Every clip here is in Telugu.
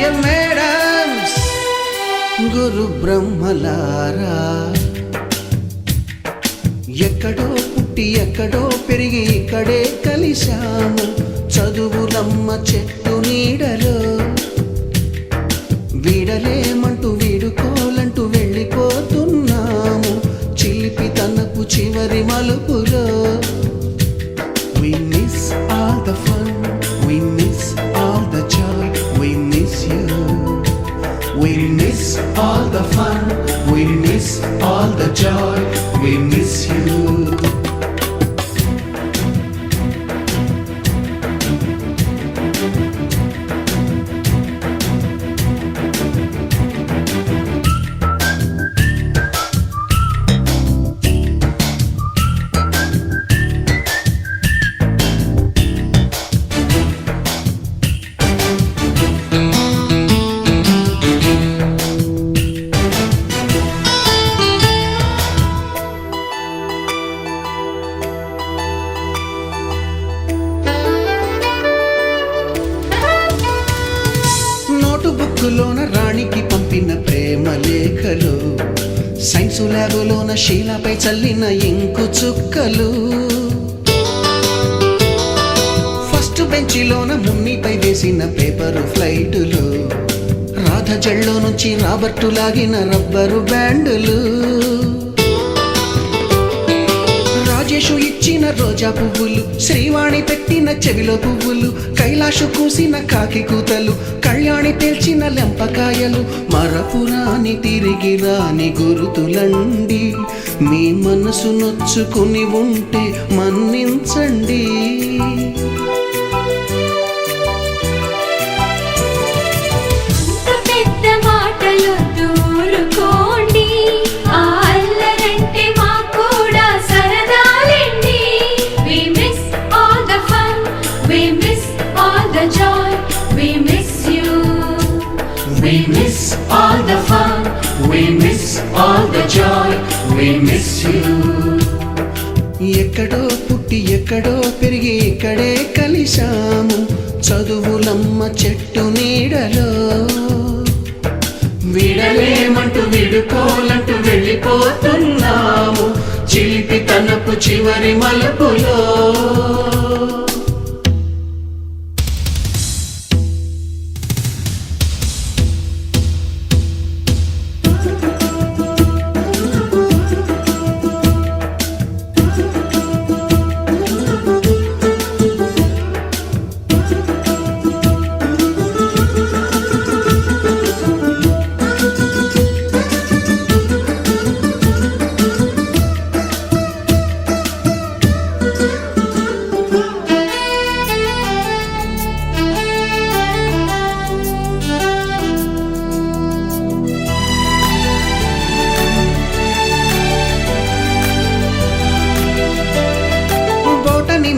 డియర్ మేడమ్స్, గురు బ్రహ్మలారా, ఎక్కడో పుట్టి ఎక్కడో పెరిగి ఇక్కడే కలిశాము చదువులమ్మ చెట్టు నీడలో. వీడలేమంటూ వీడుకోలంటూ వెళ్ళిపోతున్నాము చిలిపి తనపు చివరి మలుపులో. We miss all the fun, we miss all the joy, we miss you. We miss all the fun, we miss all the joy, we miss you. బుక్కులోన రాణికి పంపిన ప్రేమ లేఖలు, సైన్సు ల్యాబులోన శీలపై చల్లిన ఇంకు చుక్కలు, ఫస్ట్ బెంచిలోన మున్నిపై వేసిన పేపరు ఫ్లైటులు, రాధ జల్లో నుంచి రాబర్టు లాగిన రబ్బరు బ్యాండులు, రాజేషు ఇచ్చిన రోజా పువ్వులు, శ్రీవాణి పెట్టిన చెవిలో పువ్వులు, కైలాషు కూసిన కాకి కూతలు, కళ్యాణి పేల్చిన లెంపకాయలు, మరపురాని తిరిగి రాని గురుతులండి. మీ మనసు నొచ్చుకుని ఉంటే మన్నించండి. We miss all the fun, we miss all the joy, we miss you. ఎక్కడో పుట్టి ఎక్కడో పెరిగి ఇక్కడే కలిశాము చదువులమ్మ చెట్టు నీడలో. వీడలేమంటూ విడుకోలంటూ వెళ్ళిపోతున్నాము చిలిపి తనపు చివరి మలుపులో.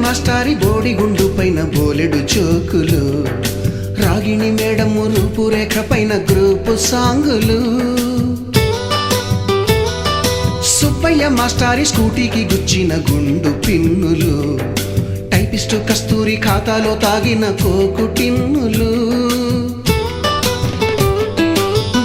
మాస్టారి బోడిగుండు పైన బోలెడు చోకులు, రాగిణి మేడము రూపురేఖ పైన గ్రూపు సాంగులు, సుబ్బయ్య మాస్టారి స్కూటీకి గుచ్చిన గుండు పిన్నులు, టైపిస్టు కస్తూరి ఖాతాలో తాగిన కోకు టిన్నులు,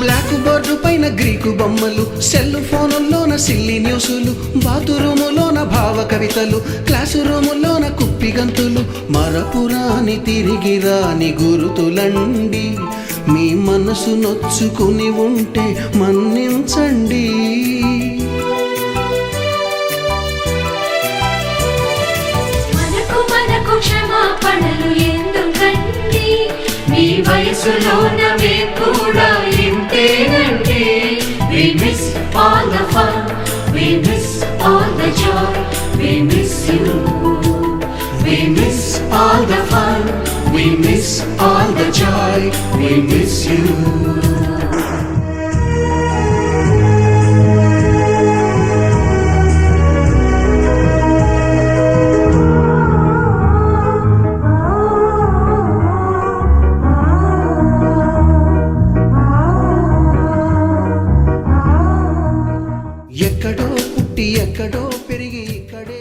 బ్లాక్ బోర్డు పైన గ్రీకు బొమ్మలు, సెల్ ఫోనుల్లోన సిల్లి న్యూసులు, బాతురూములోన భావ కవితలు, క్లాసు రూములోన కుప్పి గంతులు, మరపురాని తిరిగి రాని గురుతులండి. మీ మనసు నొచ్చుకుని ఉంటే మన్నించండి. మనకు క్షమాపణలు ఎందుకండి, మీ వయసులోన మేము కూడా ఇంతేనండి. We miss all the fun, we miss all the joy, we miss you. We miss all the fun, we miss all the joy, we miss you. ఎక్కడో పుట్టి ఎక్కడో పెరిగి ఇక్కడే